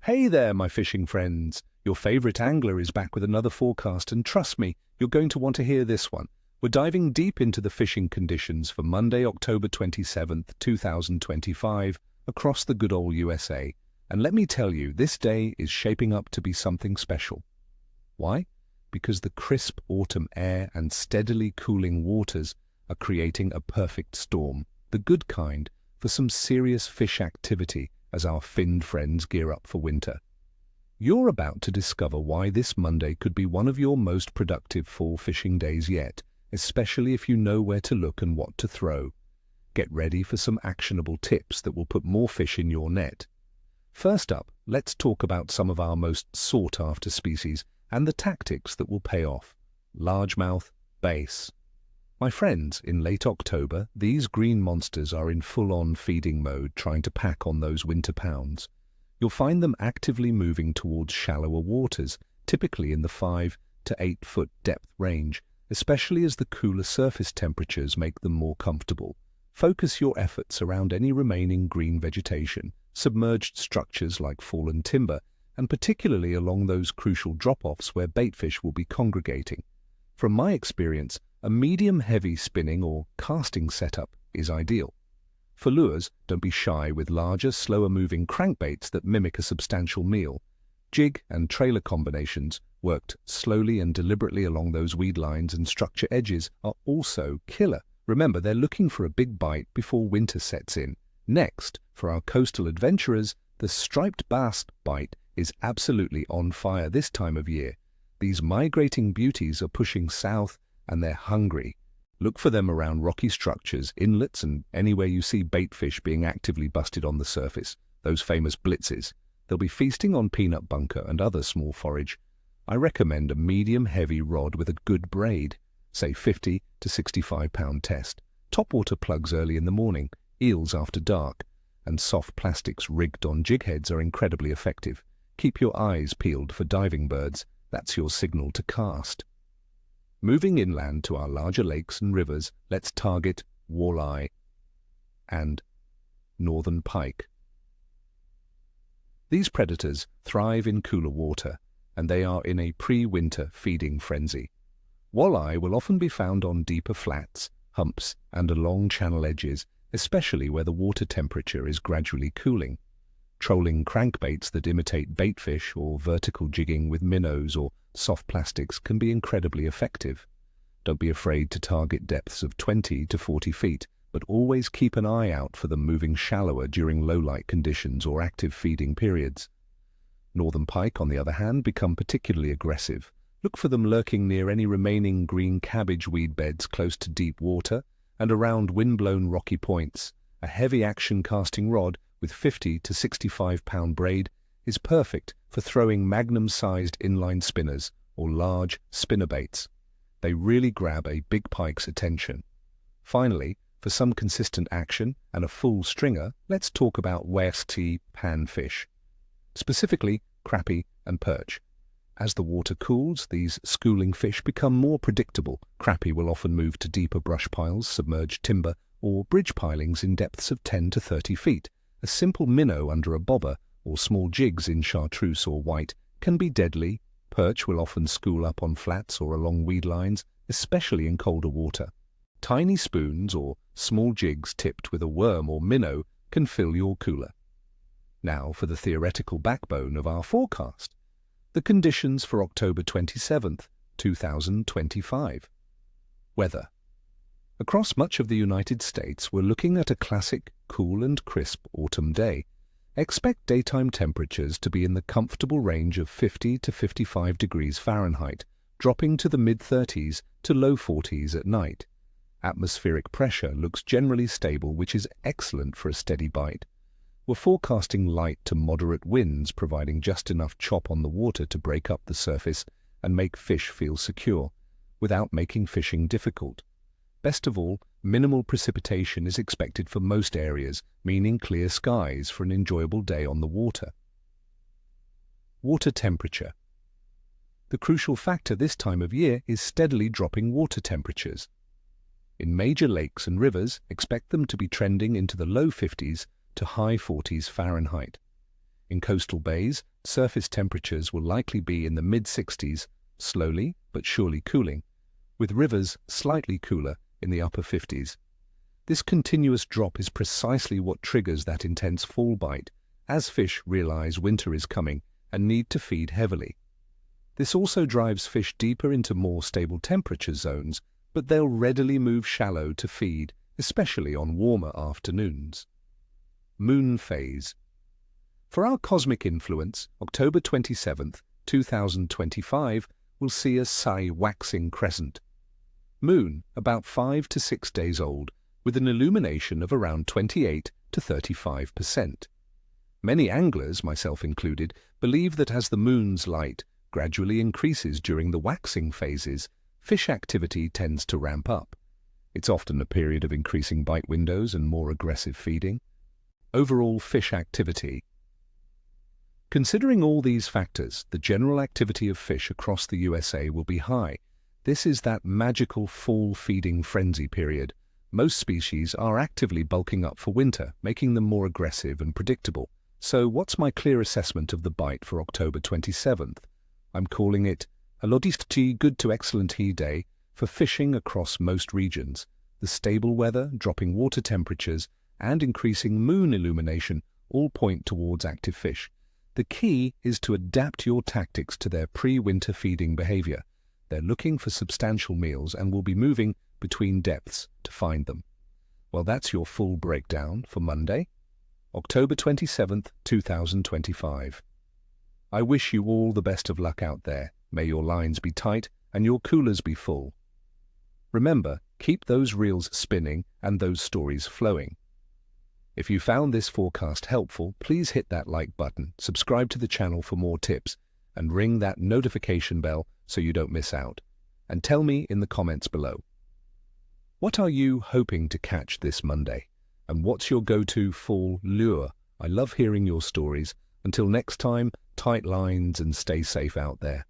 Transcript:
Hey there, my fishing friends. Your favorite angler is back with another forecast, and trust me, you're going to want to hear this one. We're diving deep into the fishing conditions for Monday, October 27th, 2025, across the good old USA. And let me tell you, this day is shaping up to be something special. Why? Because the crisp autumn air and steadily cooling waters are creating a perfect storm, the good kind, for some serious fish activity as our finned friends gear up for winter. You're about to discover why this Monday could be one of your most productive fall fishing days yet, especially if you know where to look and what to throw. Get ready for some actionable tips that will put more fish in your net. First up, let's talk about some of our most sought-after species and the tactics that will pay off. Largemouth bass. My friends, in late October, these green monsters are in full-on feeding mode, trying to pack on those winter pounds. You'll find them actively moving towards shallower waters, typically in the 5 to 8 foot depth range, especially as the cooler surface temperatures make them more comfortable. Focus your efforts around any remaining green vegetation, submerged structures like fallen timber, and particularly along those crucial drop-offs where baitfish will be congregating. From my experience, a medium-heavy spinning or casting setup is ideal. For lures, don't be shy with larger, slower-moving crankbaits that mimic a substantial meal. Jig and trailer combinations, worked slowly and deliberately along those weed lines and structure edges, are also killer. Remember, they're looking for a big bite before winter sets in. Next, for our coastal adventurers, the striped bass bite is absolutely on fire this time of year. These migrating beauties are pushing south, and they're hungry. Look for them around rocky structures, inlets, and anywhere you see baitfish being actively busted on the surface, those famous blitzes. They'll be feasting on peanut bunker and other small forage. I recommend a medium-heavy rod with a good braid, say 50 to 65-pound test. Topwater plugs early in the morning, eels after dark, and soft plastics rigged on jig heads are incredibly effective. Keep your eyes peeled for diving birds. That's your signal to cast. Moving inland to our larger lakes and rivers, let's target walleye and northern pike. These predators thrive in cooler water, and they are in a pre-winter feeding frenzy. Walleye will often be found on deeper flats, humps, and along channel edges, especially where the water temperature is gradually cooling. Trolling crankbaits that imitate baitfish or vertical jigging with minnows or soft plastics can be incredibly effective. Don't be afraid to target depths of 20 to 40 feet, but always keep an eye out for them moving shallower during low-light conditions or active feeding periods. Northern pike, on the other hand, become particularly aggressive. Look for them lurking near any remaining green cabbage weed beds close to deep water and around wind-blown rocky points. A heavy-action casting rod with 50 to 65-pound braid is perfect for throwing magnum-sized inline spinners or large spinnerbaits. They really grab a big pike's attention. Finally, for some consistent action and a full stringer, let's talk about West panfish, specifically crappie and perch. As the water cools, these schooling fish become more predictable. Crappie will often move to deeper brush piles, submerged timber, or bridge pilings in depths of 10 to 30 feet. A simple minnow under a bobber or small jigs in chartreuse or white can be deadly. Perch will often school up on flats or along weed lines, especially in colder water. Tiny spoons or small jigs tipped with a worm or minnow can fill your cooler. Now for the theoretical backbone of our forecast. The conditions for October 27th, 2025. Weather. Across much of the United States, we're looking at a classic, cool and crisp autumn day. Expect daytime temperatures to be in the comfortable range of 50 to 55 degrees Fahrenheit, dropping to the mid-30s to low 40s at night. Atmospheric pressure looks generally stable, which is excellent for a steady bite. We're forecasting light to moderate winds, providing just enough chop on the water to break up the surface and make fish feel secure, without making fishing difficult. Best of all, minimal precipitation is expected for most areas, meaning clear skies for an enjoyable day on the water. Water temperature. The crucial factor this time of year is steadily dropping water temperatures. In major lakes and rivers, expect them to be trending into the low 50s to high 40s Fahrenheit. In coastal bays, surface temperatures will likely be in the mid-60s, slowly but surely cooling, with rivers slightly cooler in the upper 50s. This continuous drop is precisely what triggers that intense fall bite, as fish realize winter is coming and need to feed heavily. This also drives fish deeper into more stable temperature zones, but they'll readily move shallow to feed, especially on warmer afternoons. Moon phase. For our cosmic influence, October 27th, 2025 will see a Psi waxing crescent. Moon about 5 to 6 days old, with an illumination of around 28 to 35%. Many anglers, myself included, believe that as the moon's light gradually increases during the waxing phases, fish activity tends to ramp up. It's often a period of increasing bite windows and more aggressive feeding. Overall fish activity. Considering all these factors, the general activity of fish across the USA will be high. This is that magical fall feeding frenzy period. Most species are actively bulking up for winter, making them more aggressive and predictable. So what's my clear assessment of the bite for October 27th? I'm calling it a lodisty good to excellent he day for fishing across most regions. The stable weather, dropping water temperatures, and increasing moon illumination all point towards active fish. The key is to adapt your tactics to their pre-winter feeding behavior. They're looking for substantial meals and will be moving between depths to find them. Well, that's your full breakdown for Monday, October 27th, 2025. I wish you all the best of luck out there. May your lines be tight and your coolers be full. Remember, keep those reels spinning and those stories flowing. If you found this forecast helpful, please hit that like button, subscribe to the channel for more tips, and ring that notification bell so you don't miss out. And tell me in the comments below, what are you hoping to catch this Monday? And what's your go-to fall lure? I love hearing your stories. Until next time, tight lines and stay safe out there.